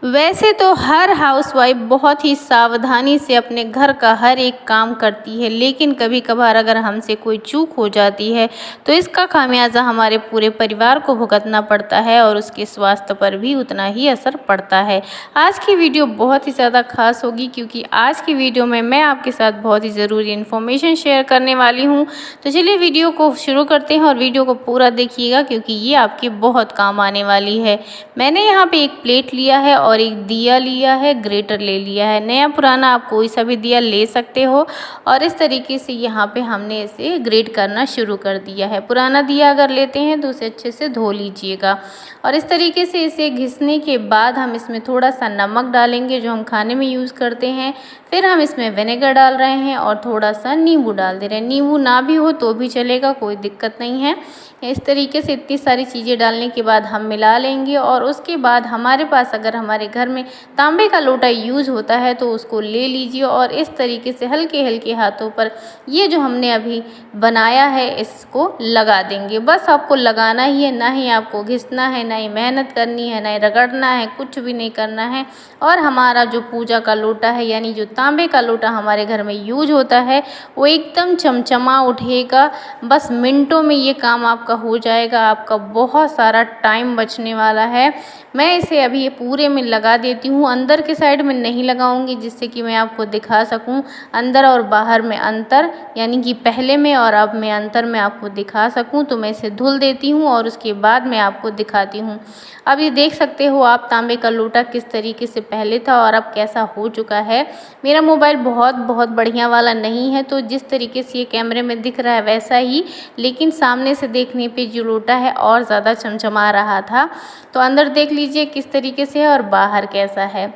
वैसे तो हर हाउसवाइफ बहुत ही सावधानी से अपने घर का हर एक काम करती है, लेकिन कभी कभार अगर हमसे कोई चूक हो जाती है तो इसका खामियाजा हमारे पूरे परिवार को भुगतना पड़ता है और उसके स्वास्थ्य पर भी उतना ही असर पड़ता है। आज की वीडियो बहुत ही ज़्यादा खास होगी क्योंकि आज की वीडियो में मैं आपके साथ बहुत ही ज़रूरी इन्फॉर्मेशन शेयर करने वाली हूँ। तो चलिए वीडियो को शुरू करते हैं और वीडियो को पूरा देखिएगा क्योंकि ये आपके बहुत काम आने वाली है। मैंने यहाँ पे एक प्लेट लिया है और एक दिया लिया है, ग्रेटर ले लिया है। नया पुराना आप कोई सा भी दिया ले सकते हो और इस तरीके से यहाँ पे हमने इसे ग्रेट करना शुरू कर दिया है। पुराना दिया अगर लेते हैं तो उसे अच्छे से धो लीजिएगा और इस तरीके से इसे घिसने के बाद हम इसमें थोड़ा सा नमक डालेंगे जो हम खाने में यूज़ करते हैं। फिर हम इसमें विनेगर डाल रहे हैं और थोड़ा सा नींबू डाल दे रहे हैं। नींबू ना भी हो तो भी चलेगा, कोई दिक्कत नहीं है। इस तरीके से इतनी सारी चीज़ें डालने के बाद हम मिला लेंगे और उसके बाद हमारे पास अगर हमारे घर में तांबे का लोटा यूज़ होता है तो उसको ले लीजिए और इस तरीके से हल्के हल्के हाथों पर ये जो हमने अभी बनाया है इसको लगा देंगे। बस आपको लगाना ही है, ना ही आपको घिसना है, ना ही मेहनत करनी है, ना ही रगड़ना है, कुछ भी नहीं करना है। और हमारा जो पूजा का लोटा है यानी जो तांबे का लोटा हमारे घर में यूज होता है वो एकदम चमचमा उठेगा। बस मिनटों में ये काम आपका हो जाएगा, आपका बहुत सारा टाइम बचने वाला है। मैं इसे अभी ये पूरे में लगा देती हूँ, अंदर के साइड में नहीं लगाऊंगी जिससे कि मैं आपको दिखा सकूँ अंदर और बाहर में अंतर, यानी कि पहले में और अब में अंतर मैं आपको दिखा सकूँ। तो मैं इसे धुल देती हूँ और उसके बाद मैं आपको दिखाती हूँ। अब ये देख सकते हो आप तांबे का लोटा किस तरीके से पहले था और अब कैसा हो चुका है। मेरा मोबाइल बहुत बढ़िया वाला नहीं है तो जिस तरीके से ये कैमरे में दिख रहा है वैसा ही, लेकिन सामने से देखने पे जो लोटा है और ज़्यादा चमचमा रहा था। तो अंदर देख लीजिए किस तरीके से है और बाहर कैसा है।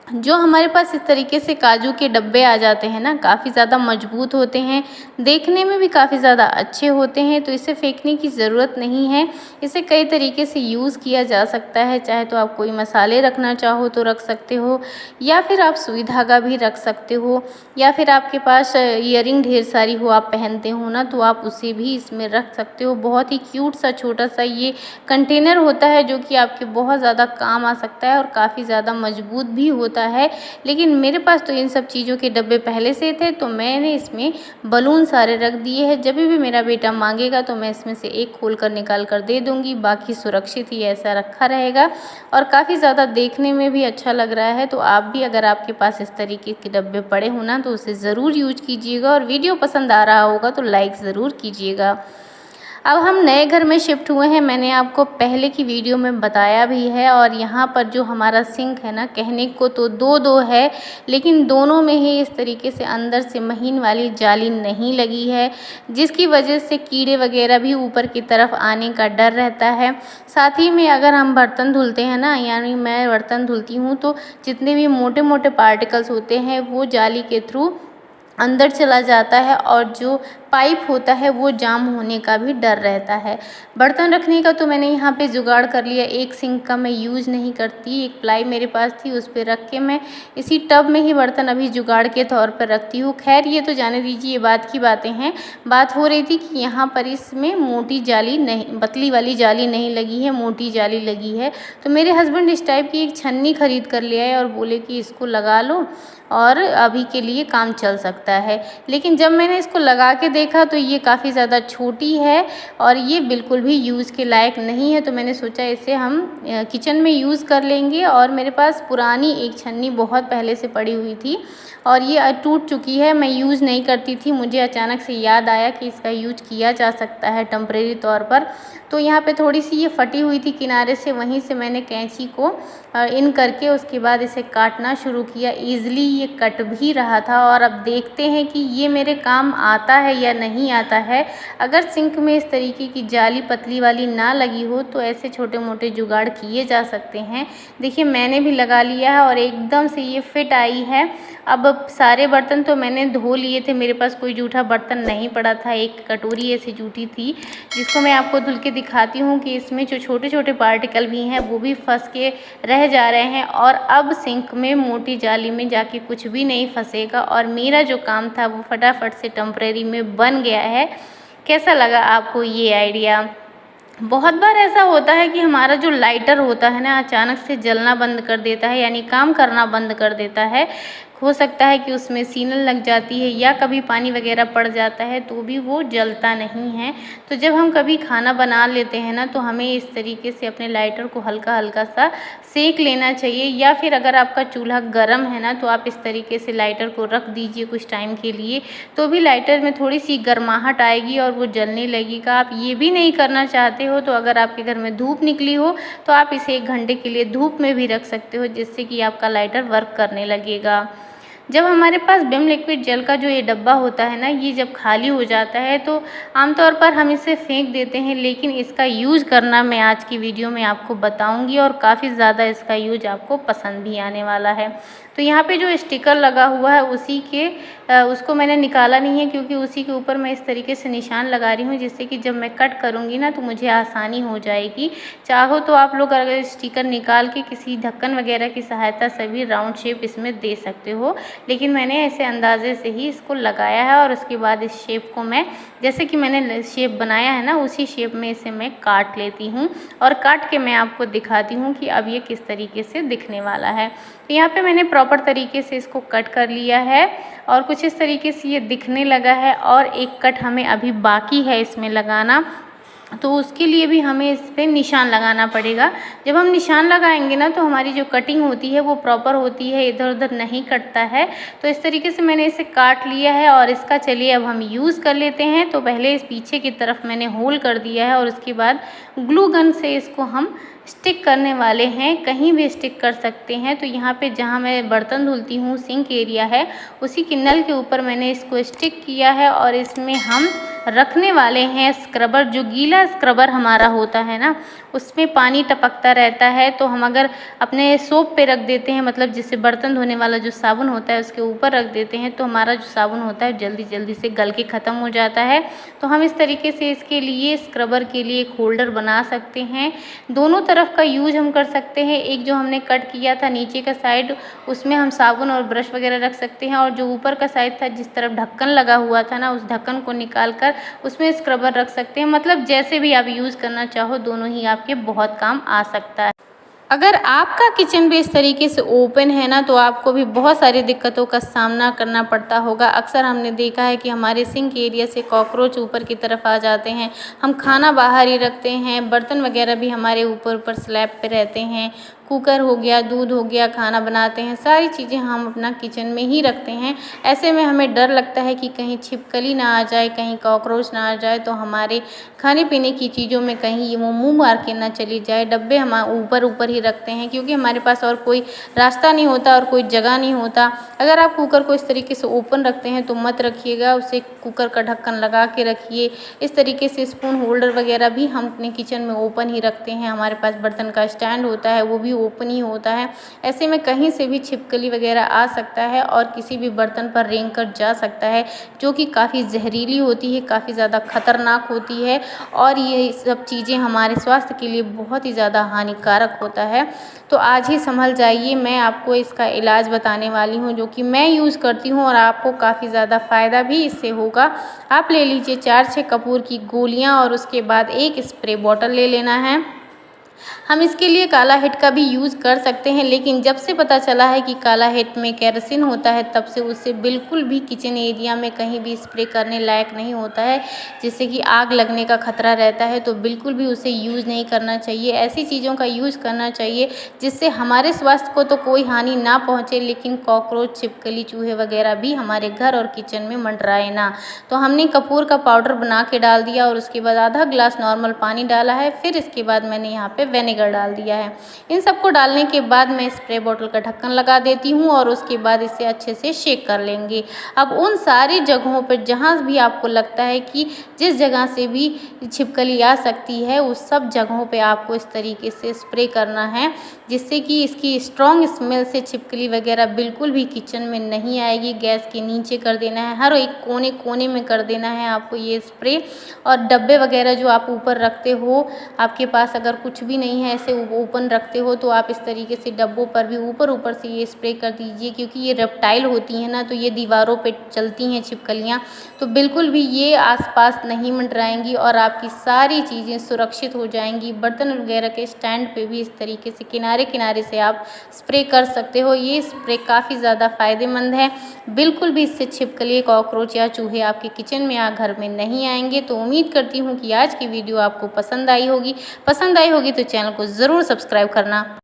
जो हमारे पास इस तरीके से काजू के डब्बे आ जाते हैं ना, काफ़ी ज़्यादा मजबूत होते हैं, देखने में भी काफ़ी ज़्यादा अच्छे होते हैं। तो इसे फेंकने की ज़रूरत नहीं है, इसे कई तरीके से यूज़ किया जा सकता है। चाहे तो आप कोई मसाले रखना चाहो तो रख सकते हो, या फिर आप सुई धागा भी रख सकते हो, या फिर आपके पास ईयरिंग ढेर सारी हो, आप पहनते हो ना, तो आप उसे भी इसमें रख सकते हो। बहुत ही क्यूट सा छोटा सा ये कंटेनर होता है जो कि आपके बहुत ज़्यादा काम आ सकता है और काफ़ी ज़्यादा मजबूत भी होता है। लेकिन मेरे पास तो इन सब चीज़ों के डब्बे पहले से थे तो मैंने इसमें बलून सारे रख दिए हैं। जब भी मेरा बेटा मांगेगा तो मैं इसमें से एक खोल कर निकाल कर दे दूंगी, बाकी सुरक्षित ही ऐसा रखा रहेगा और काफ़ी ज़्यादा देखने में भी अच्छा लग रहा है। तो आप भी अगर आपके पास इस तरीके के डब्बे पड़े हो ना तो उसे ज़रूर यूज कीजिएगा और वीडियो पसंद आ रहा होगा तो लाइक ज़रूर कीजिएगा। अब हम नए घर में शिफ्ट हुए हैं, मैंने आपको पहले की वीडियो में बताया भी है। और यहाँ पर जो हमारा सिंक है ना, कहने को तो दो है लेकिन दोनों में ही इस तरीके से अंदर से महीन वाली जाली नहीं लगी है, जिसकी वजह से कीड़े वगैरह भी ऊपर की तरफ आने का डर रहता है। साथ ही में अगर हम बर्तन धुलते हैं ना, यानी मैं बर्तन धुलती हूँ, तो जितने भी मोटे मोटे पार्टिकल्स होते हैं वो जाली के थ्रू अंदर चला जाता है और जो पाइप होता है वो जाम होने का भी डर रहता है। बर्तन रखने का तो मैंने यहाँ पे जुगाड़ कर लिया, एक सिंक का मैं यूज़ नहीं करती, एक प्लाई मेरे पास थी उस पर रख के मैं इसी टब में ही बर्तन अभी जुगाड़ के तौर पर रखती हूँ। खैर ये तो जाने दीजिए, ये बात की बातें हैं। बात हो रही थी कि यहाँ पर इसमें मोटी जाली नहीं, पतली वाली जाली नहीं लगी है, मोटी जाली लगी है। तो मेरे हस्बैंड इस टाइप की एक छन्नी खरीद कर ले आए और बोले कि इसको लगा लो और अभी के लिए काम चल सकता है। लेकिन जब मैंने इसको लगा के देखा तो ये काफ़ी ज़्यादा छोटी है और ये बिल्कुल भी यूज़ के लायक नहीं है। तो मैंने सोचा इसे हम किचन में यूज़ कर लेंगे। और मेरे पास पुरानी एक छन्नी बहुत पहले से पड़ी हुई थी और ये टूट चुकी है, मैं यूज़ नहीं करती थी। मुझे अचानक से याद आया कि इसका यूज किया जा सकता है टेम्परेरी तौर पर। तो यहाँ पे थोड़ी सी ये फटी हुई थी किनारे से, वहीं से मैंने कैंची को इन करके उसके बाद इसे काटना शुरू किया। ईज़िली ये कट भी रहा था और अब देखते हैं कि ये मेरे काम आता है या नहीं आता है। अगर सिंक में इस तरीके की जाली पतली वाली ना लगी हो तो ऐसे छोटे मोटे जुगाड़ किए जा सकते हैं। देखिए मैंने भी लगा लिया है और एकदम से ये फिट आई है। अब सारे बर्तन तो मैंने धो लिए थे, मेरे पास कोई जूठा बर्तन नहीं पड़ा था। एक कटोरी ऐसी जूठी थी जिसको मैं आपको धुल के दिखाती हूँ कि इसमें जो छोटे छोटे पार्टिकल भी हैं वो भी फंस के रह जा रहे हैं। और अब सिंक में मोटी जाली में जाके कुछ भी नहीं फंसेगा और मेरा जो काम था वो फटाफट से टेम्परेरी में बन गया है। कैसा लगा आपको ये आइडिया? बहुत बार ऐसा होता है कि हमारा जो लाइटर होता है ना अचानक से जलना बंद कर देता है, यानी काम करना बंद कर देता है। हो सकता है कि उसमें सीलन लग जाती है या कभी पानी वगैरह पड़ जाता है तो भी वो जलता नहीं है। तो जब हम कभी खाना बना लेते हैं ना तो हमें इस तरीके से अपने लाइटर को हल्का हल्का सा सेक लेना चाहिए, या फिर अगर आपका चूल्हा गर्म है ना तो आप इस तरीके से लाइटर को रख दीजिए कुछ टाइम के लिए, तो भी लाइटर में थोड़ी सी गर्माहट आएगी और वो जलने लगेगा। आप ये भी नहीं करना चाहते हो तो अगर आपके घर में धूप निकली हो तो आप इसे 1 घंटे के लिए धूप में भी रख सकते हो, जिससे कि आपका लाइटर वर्क करने लगेगा। जब हमारे पास विम लिक्विड जेल का जो ये डब्बा होता है ना, ये जब खाली हो जाता है तो आमतौर पर हम इसे फेंक देते हैं, लेकिन इसका यूज़ करना मैं आज की वीडियो में आपको बताऊंगी और काफ़ी ज़्यादा इसका यूज आपको पसंद भी आने वाला है। तो यहाँ पे जो स्टिकर लगा हुआ है उसी के उसको मैंने निकाला नहीं है, क्योंकि उसी के ऊपर मैं इस तरीके से निशान लगा रही हूँ, जिससे कि जब मैं कट करूँगी ना तो मुझे आसानी हो जाएगी। चाहो तो आप लोग अगर स्टिकर निकाल के किसी ढक्कन वगैरह की सहायता से भी राउंड शेप इसमें दे सकते हो, लेकिन मैंने ऐसे अंदाजे से ही इसको लगाया है। और उसके बाद इस शेप को मैं, जैसे कि मैंने शेप बनाया है ना उसी शेप में इसे मैं काट लेती हूँ, और काट के मैं आपको दिखाती हूँ कि अब ये किस तरीके से दिखने वाला है। तो यहाँ पे मैंने प्रॉपर तरीके से इसको कट कर लिया है और कुछ इस तरीके से ये दिखने लगा है, और एक कट हमें अभी बाकी है इसमें लगाना, तो उसके लिए भी हमें इस पर निशान लगाना पड़ेगा। जब हम निशान लगाएंगे ना तो हमारी जो कटिंग होती है वो प्रॉपर होती है, इधर उधर नहीं कटता है। तो इस तरीके से मैंने इसे काट लिया है और इसका चलिए अब हम यूज़ कर लेते हैं। तो पहले इस पीछे की तरफ मैंने होल कर दिया है और उसके बाद ग्लू गन से इसको हम स्टिक करने वाले हैं, कहीं भी स्टिक कर सकते हैं। तो यहाँ पे जहाँ मैं बर्तन धुलती हूँ सिंक एरिया है, उसी के नल के ऊपर मैंने इसको स्टिक किया है और इसमें हम रखने वाले हैं स्क्रबर। जो गीला स्क्रबर हमारा होता है ना उसमें पानी टपकता रहता है, तो हम अगर अपने सोप पे रख देते हैं, मतलब जिससे बर्तन धोने वाला जो साबुन होता है उसके ऊपर रख देते हैं, तो हमारा जो साबुन होता है जल्दी जल्दी से गल के ख़त्म हो जाता है। तो हम इस तरीके से इसके लिए स्क्रबर के लिए एक होल्डर बना सकते हैं। दोनों तरफ का यूज हम कर सकते हैं। एक जो हमने कट किया था नीचे का साइड, उसमें हम साबुन और ब्रश वगैरह रख सकते हैं, और जो ऊपर का साइड था जिस तरफ ढक्कन लगा हुआ था ना, उस ढक्कन को निकाल कर उसमें स्क्रबर रख सकते हैं। मतलब जैसे भी आप यूज़ करना चाहो दोनों ही आपके बहुत काम आ सकता है। अगर आपका किचन भी इस तरीके से ओपन है ना तो आपको भी बहुत सारी दिक्कतों का सामना करना पड़ता होगा। अक्सर हमने देखा है कि हमारे सिंक एरिया से कॉकरोच ऊपर की तरफ आ जाते हैं, हम खाना बाहर ही रखते हैं, बर्तन वगैरह भी हमारे ऊपर ऊपर स्लैब पे रहते हैं, कुकर हो गया, दूध हो गया, खाना बनाते हैं, सारी चीज़ें हम अपना किचन में ही रखते हैं। ऐसे में हमें डर लगता है कि कहीं छिपकली ना आ जाए, कहीं कॉकरोच ना आ जाए, तो हमारे खाने पीने की चीज़ों में कहीं वो मुँह मार के ना चली जाए। डब्बे हम ऊपर ऊपर ही रखते हैं, क्योंकि हमारे पास और कोई रास्ता नहीं होता और कोई जगह नहीं होता। अगर आप कुकर को इस तरीके से ओपन रखते हैं तो मत रखिएगा, उसे कुकर का ढक्कन लगा के रखिए। इस तरीके से स्पून होल्डर वगैरह भी हम अपने किचन में ओपन ही रखते हैं। हमारे पास बर्तन का स्टैंड होता है वो भी ओपन ही होता है। ऐसे में कहीं से भी छिपकली वगैरह आ सकता है और किसी भी बर्तन पर रेंग कर जा सकता है, जो कि काफ़ी जहरीली होती है, काफ़ी ज़्यादा खतरनाक होती है, और ये सब चीज़ें हमारे स्वास्थ्य के लिए बहुत ही ज़्यादा हानिकारक होता है। तो आज ही संभल जाइए, मैं आपको इसका इलाज बताने वाली हूँ जो कि मैं यूज़ करती हूँ और आपको काफ़ी ज़्यादा फ़ायदा भी इससे होगा। आप ले लीजिए 4-6 कपूर की गोलियाँ और उसके बाद एक स्प्रे बॉटल ले लेना है। हम इसके लिए काला हिट का भी यूज़ कर सकते हैं, लेकिन जब से पता चला है कि काला हिट में केरोसिन होता है तब से उससे बिल्कुल भी किचन एरिया में कहीं भी स्प्रे करने लायक नहीं होता है, जिससे कि आग लगने का खतरा रहता है। तो बिल्कुल भी उसे यूज़ नहीं करना चाहिए। ऐसी चीज़ों का यूज़ करना चाहिए जिससे हमारे स्वास्थ्य को तो कोई हानि ना पहुँचे, लेकिन कॉकरोच, छिपकली, चूहे वगैरह भी हमारे घर और किचन में मंडराए ना। तो हमने कपूर का पाउडर बना के डाल दिया और उसके बाद आधा ग्लास नॉर्मल पानी डाला है। फिर इसके बाद मैंने यहाँ पे विनेगर डाल दिया है। इन सबको डालने के बाद मैं स्प्रे बोतल का ढक्कन लगा देती हूँ और उसके बाद इसे अच्छे से शेक कर लेंगे। अब उन सारी जगहों पर जहाँ भी आपको लगता है कि जिस जगह से भी छिपकली आ सकती है, उस सब जगहों पे आपको इस तरीके से स्प्रे करना है, जिससे कि इसकी स्ट्रॉन्ग स्मेल से छिपकली वगैरह बिल्कुल भी किचन में नहीं आएगी। गैस के नीचे कर देना है, हर एक कोने कोने में कर देना है आपको ये स्प्रे। और डब्बे वगैरह जो आप ऊपर रखते हो, आपके पास अगर कुछ भी भी नहीं है, ऐसे ओपन रखते हो तो आप इस तरीके से डब्बों पर भी ऊपर से ये स्प्रे कर दीजिए, क्योंकि ये रेप्टाइल होती हैं ना, तो ये दीवारों पे चलती हैं छिपकलियाँ, तो बिल्कुल भी ये आसपास नहीं मंडराएंगी और आपकी सारी चीज़ें सुरक्षित हो जाएंगी। बर्तन वगैरह के स्टैंड पे भी इस तरीके से किनारे किनारे से आप स्प्रे कर सकते हो। ये स्प्रे काफ़ी ज़्यादा फ़ायदेमंद है। बिल्कुल भी इससे छिपकली, कॉकरोच या चूहे आपके किचन में या घर में नहीं आएंगे। तो उम्मीद करती हूँ कि आज की वीडियो आपको पसंद आई होगी। तो चैनल को ज़रूर सब्सक्राइब करना